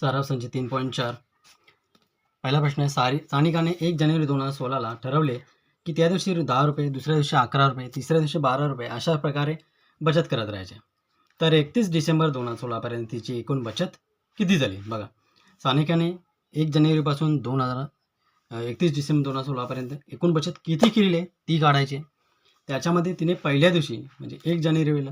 सराव संच 3.4. पहिला प्रश्न आहे, सानिकाने 1 जानेवारी 2016ला ठरवले की त्या दिवशी 10 रुपये, दुसऱ्या दिवशी 11 रुपये, तिसऱ्या दिवशी 12 रुपये अशा प्रकारे बचत करत राहायचे. तर 31 डिसेंबर 2016पर्यंत तिची एकूण बचत किती झाली? बघा, सानिकाने 1 जानेवारीपासून 31 डिसेंबर 2016पर्यंत एकूण बचत किती केलेली आहे ती काढायची. त्याच्यामध्ये तिने पहिल्या दिवशी म्हणजे 1 जानेवारीला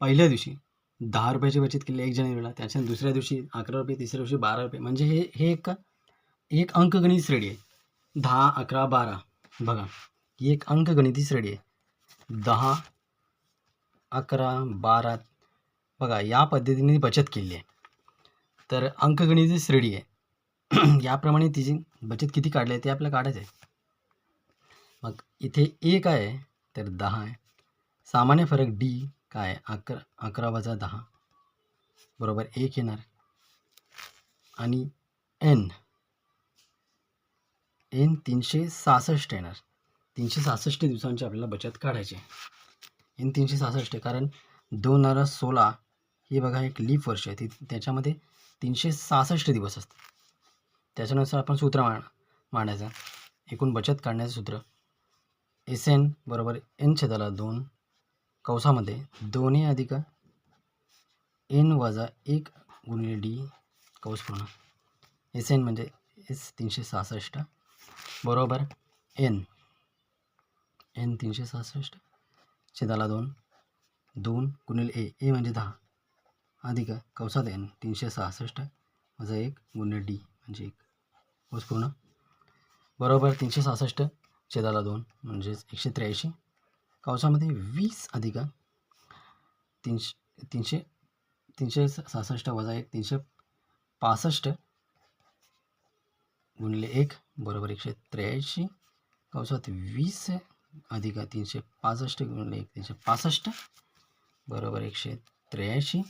पहिल्या दिवशी 10 रुपयाची बचत केली 1 जानेवारीला, त्याच्या दुसऱ्या दिवशी 11 रुपये, तिसऱ्या दिवशी 12 रुपये. म्हणजे हे एक अंकगणित श्रेणी आहे. 10, 11, 12. बघा, ही एक अंकगणिती श्रेणी आहे. 10, 11, 12. बघा, या पद्धतीने बचत केली आहे. तर अंकगणिती श्रेणी आहे. याप्रमाणे तिची बचत किती काढली आहे ते आपल्याला काढायचं आहे. मग इथे ए काय आहे तर 10 आहे. सामान्य फरक डी काय आहे 11 वजा 10 बरोबर 1 येणार. आणि एन 366 येणार. 366 दिवसांची आपल्याला बचत काढायची आहे. एन 366 कारण 2016 हे बघा एक लीप वर्ष आहे. त्याच्यामध्ये 366 दिवस असतात. त्याच्यानुसार आपण सूत्र मांडायचं. एकूण बचत काढण्याचं सूत्र एस एन बरोबर एन छेदाला 2 कौसामध्ये 2a अधिक एन वजा 1 गुणिले डी कौस पूर्ण. एस एन म्हणजे एस 366 बरोबर एन 366 छेदाला 2 गुणिले ए म्हणजे 10 अधिक कौसात एन 366 वजा 1 गुणिले डी म्हणजे 1 कौस पूर्ण बरोबर 366 छेदाला 2 म्हणजेच 183 कौसामध्ये 20 अधिक 366 वजा 1 365 गुणिले 1 बरोबर 183 कौसात 20 अधिक 365 गुणिले 1 365 बरोबर 183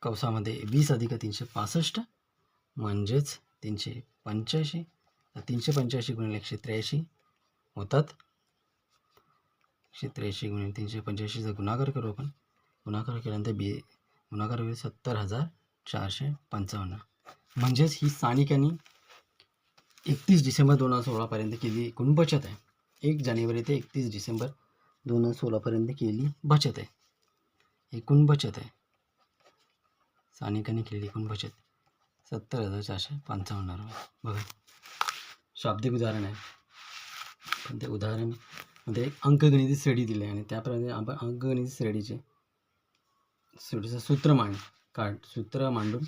कौसामध्ये 20 अधिक 365 म्हणजेच 385. 385 गुणिले 183 होतात 183 गुणिले 385चा गुणाकार करू आपण. गुणाकार केल्यानंतर गुणाकार होईल 70,455. म्हणजेच ही सानिकाने 31 डिसेंबर 2016पर्यंत केली एकूण बचत आहे. 1 जानेवारी ते 31 डिसेंबर 2016पर्यंत केली बचत आहे. एकूण बचत आहे सानिकाने केलेली एकूण बचत 70,455 रुपये. बघा, शाब्दिक उदाहरण आहे पण ते उदाहरणामध्ये अंकगणिती श्रेणी दिली आहे आणि त्याप्रमाणे आपण अंकगणिती श्रेणीचे सूत्र मांडून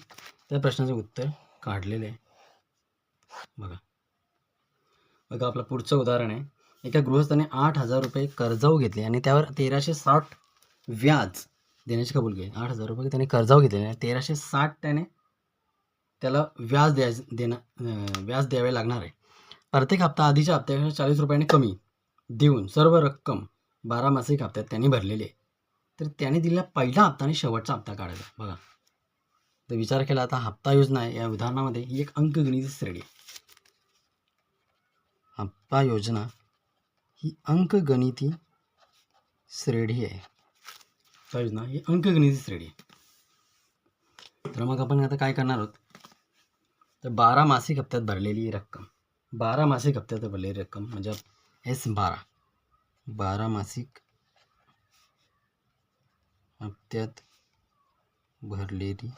त्या प्रश्नाचे उत्तर काढलेले आहे. बघा आपलं पुढचं उदाहरण आहे. एका गृहस्थाने 8,000 रुपये कर्जाऊ घेतले आणि त्यावर 1360 व्याज देण्याची कबूल केली. 8,000 रुपये त्याने कर्जाऊ घेतले आणि 1360 त्याला व्याज द्यावे लागणार आहे. प्रत्येक हप्ता आधीच्या हप्त्यापेक्षा 40 रुपयाने कमी देऊन सर्व रक्कम 12 मासिक हप्त्यात त्यांनी भरलेली आहे. तर त्याने दिलेला पहिला हप्ता आणि शेवटचा हप्ता काढायचा. बघा, तर विचार केला आता हप्ता योजना आहे. या उदाहरणामध्ये ही एक अंकगणित श्रेणी आहे. हप्ता योजना ही अंकगणिती श्रेणी आहे. हप्ता योजना ही अंकगणिती श्रेणी आहे. तर मग आपण आता काय करणार आहोत तर 12 मासिक हप्त्यात भरलेली रक्कम 12 मासिक हप्त्यात भरलेली रक्कम म्हणजे S12 मासिक हप्त्यात भरलेली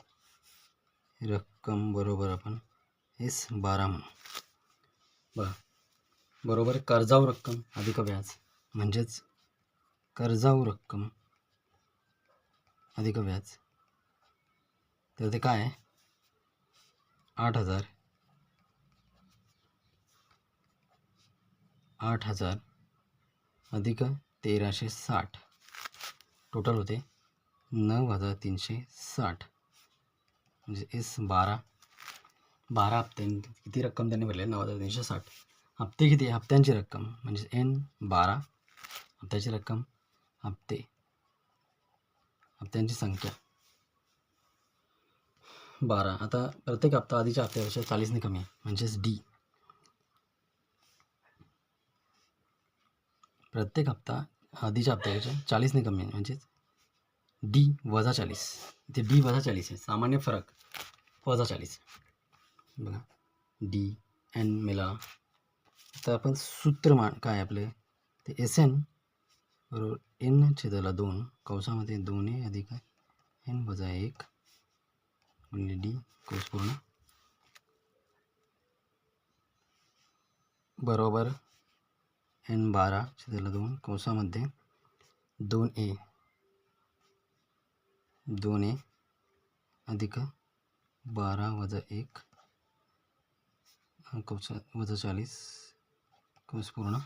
रक्कम बरोबर आपण S12 म्हणू. बघा, बरोबर कर्जाऊ रक्कम अधिक व्याज म्हणजेच कर्जाऊ रक्कम अधिक व्याज. तर ते काय आहे 8,000 अधिक 1360 टोटल होते 9,360 म्हणजे S12 हप्त्यांनी किती रक्कम त्यांनी भरली 9,360. हप्ते किती हप्त्यांची रक्कम म्हणजे N12 हप्त्याची रक्कम हप्त्यांची संख्या 12. आता प्रत्येक हप्ता आधीच्या हप्त्यापेक्षा 40ने कमी आहे म्हणजेच डी. प्रत्येक हप्ता आधीच्या हप्त्यापेक्षा 40ने कमी आहे म्हणजेच डी वजा 40. इथे डी वजा 40 आहे, सामान्य फरक वजा 40. बघा डी एन मिळाला. तर आपण सूत्रमान काय आपले ते एस एन बरोबर एन छेदाला 2 कौसामध्ये 2a अधिक एन वजा 1 गुणिले डी कौस पूर्ण बरोबर एन 12 छेदाला 2 कौसामध्ये 2a अधिक 12 वजा 1 कौस वजा 40 कौस पूर्ण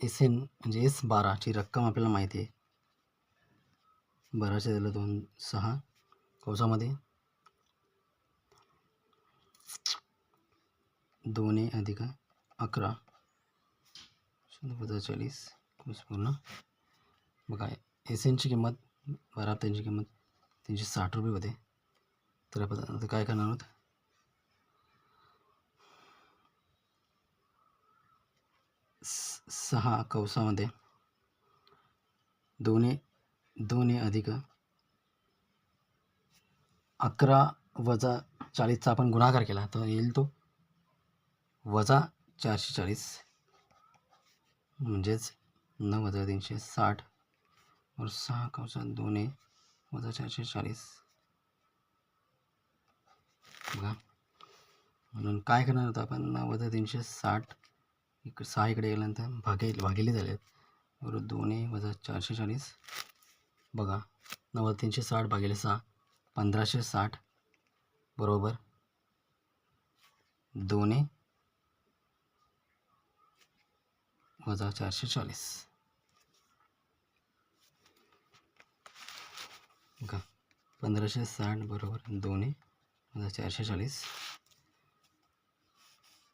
एस एन म्हणजे एस 12ची रक्कम आपल्याला माहिती आहे. 12 छेदाला 2 6 कौसामध्ये 2a अधिक 11 वजा 40 कौस पूर्ण. बघा एस एनची किंमत 12 त्यांची किंमत 360 रुपये होते. तर आपण आता काय करणार आहोत, सहा कौसामध्ये 2a अधिक 11 वजा 40चा आपण गुणाकार केला तर येईल तो वजा 440 म्हणजेच 9 वजा 360 और 6 कौसात 2a वजा 440. बघा म्हणून काय करणार होतं आपण 9 वजा 360 6 इकडे गेल्यानंतर भागिले झाले बरोबर 2a वजा 440. बघा 9 वजा 360 भागिले 6 1560 बरोबर 2a वजा 440. बघा 1560 बरोबर 2a वजा 440.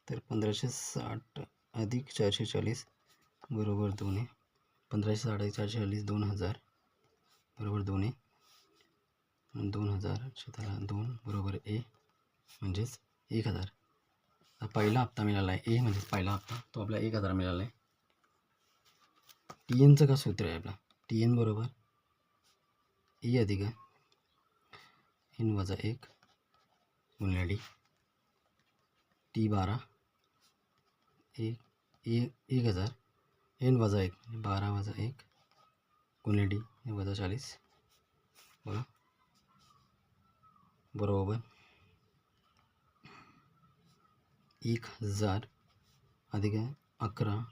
तर 1560 अधिक 440 बरोबर 2a. 1560 अधिक 440 2000 बरोबर 2a. 2000 छेदाला 2 बरोबर a म्हणजेच 1000. पहिला हप्ता मिळाला आहे ए म्हणजेच पहिला हप्ता तो आपला 1000 मिळाला आहे. टी एनचं का सूत्र आहे आपला टी एन बरोबर ए अधिक एन वजा 1 गुणिले डी टी 12 1000 एन वजा 1 12 वजा 1 गुणिले डी वजा 40 बघा बरोबर 1000 अधिक 11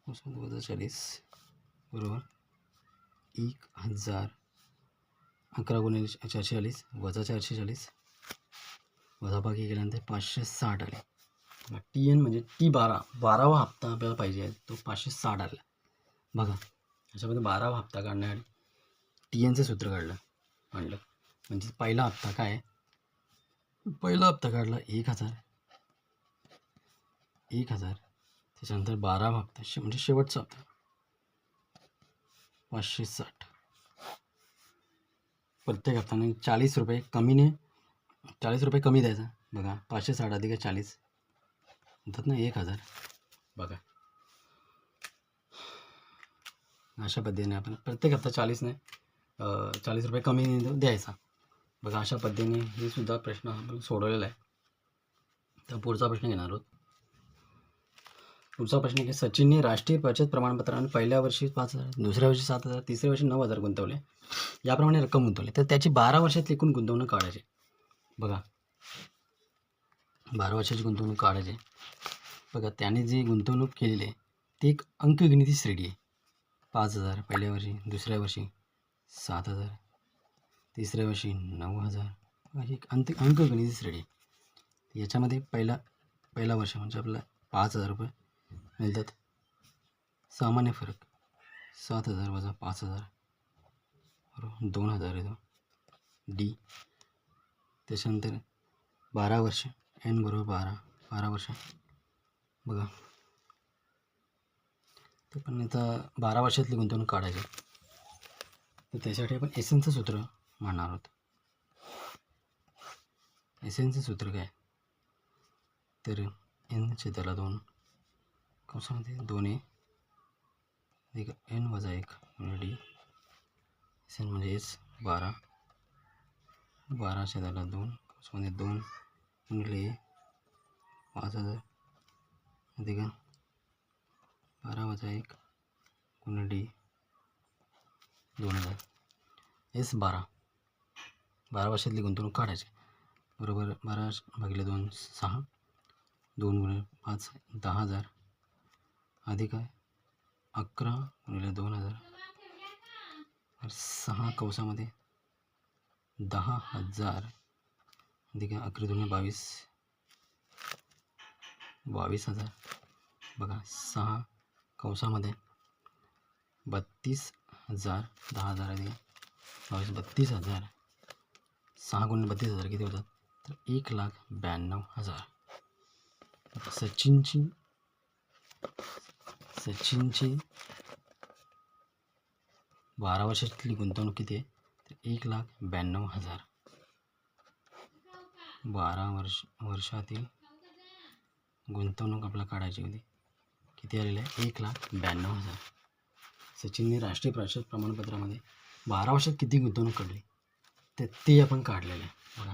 वजा 40 बरोबर 1000 11 गुणिले 440 वजा 440 वजाबाकी केल्यानंतर 560 आले. टी एन म्हणजे टी 12वा हप्ता आपल्याला पाहिजे आहे तो 560 आला. बघा याच्यामध्ये 12वा हप्ता काढण्यासाठी टी एनचं सूत्र आणलं म्हणजे पहिला हप्ता काय पहिला हप्ता काढला 1000 त्याच्यानंतर 12वा हप्ता म्हणजे शेवटचा हप्ता 560. प्रत्येक हप्त्याने 40 रुपये कमी द्यायचा. बघा 560 अधिक 40 म्हणतात ना 1000. बघा अशा पद्धतीने आपण प्रत्येक हप्ता 40 रुपये कमी द्यायचा. बघा अशा पद्धतीने हे सुद्धा प्रश्न आपण सोडवलेला आहे. तर पुढचा प्रश्न घेणार आहोत. पुढचा प्रश्न की सचिनने राष्ट्रीय बचत प्रमाणपत्राने पहिल्या वर्षी 5000 दुसऱ्या वर्षी 7000 तिसऱ्या वर्षी 9000 गुंतवले याप्रमाणे रक्कम गुंतवली तर त्याची 12 वर्षातली एकूण गुंतवणूक काढायची. बघा 12 वर्षाची गुंतवणूक काढायची. बघा त्याने जी गुंतवणूक केलेली आहे ती एक अंकगणिती श्रेणी आहे. 5000 पहिल्या वर्षी दुसऱ्या वर्षी 7000 तिसऱ्या वर्षी 9000 एक अंकगणिती श्रेणी. याच्यामध्ये पहिला वर्ष म्हणजे आपल्याला 5000 रुपये मिळतात. सामान्य फरक 7000 वजा 5000 बरोबर 2000 येतो डी. त्याच्यानंतर 12 वर्ष एन बरोबर 12 वर्ष. बघा तर पण आता 12 वर्षातली गुंतवणूक काढायची तर त्यासाठी आपण एसएनचं सूत्र मांडणार आहोत. एसएनचं सूत्र काय तर एन छेदाला 2 कौसामध्ये 2a अधिक एन वजा 1 डी एस एन म्हणजे एस 12 12 2 कौंसामध्ये 2 गुणिले 5000 अधिक 12 वजा 1 गुणिले डी 2000 एस 12 वर्षातली गुंतवणूक काढायची बरोबर 12 × 2 6 2 गुणिले 5 10,000 अधिक 11 गुणिले 2000 6 कौंसामध्ये 10,000 अधिक 11 2 22 22,000 बघा 6 कौंसामध्ये 32,000 10,000 अधिक 22 32,000 6 गुणिले 32,000 किती होतात तर 1,92,000 सचिनची 12 वर्षातली गुंतवणूक किती आहे तर 1,92,000 12 वर्षातील गुंतवणूक आपल्याला काढायची होती किती आलेलं आहे 1,92,000 सचिनने राष्ट्रीय परिषद प्रमाणपत्रामध्ये 12 वर्षात किती गुंतवणूक काढली तर ते आपण काढलेलं आहे बघा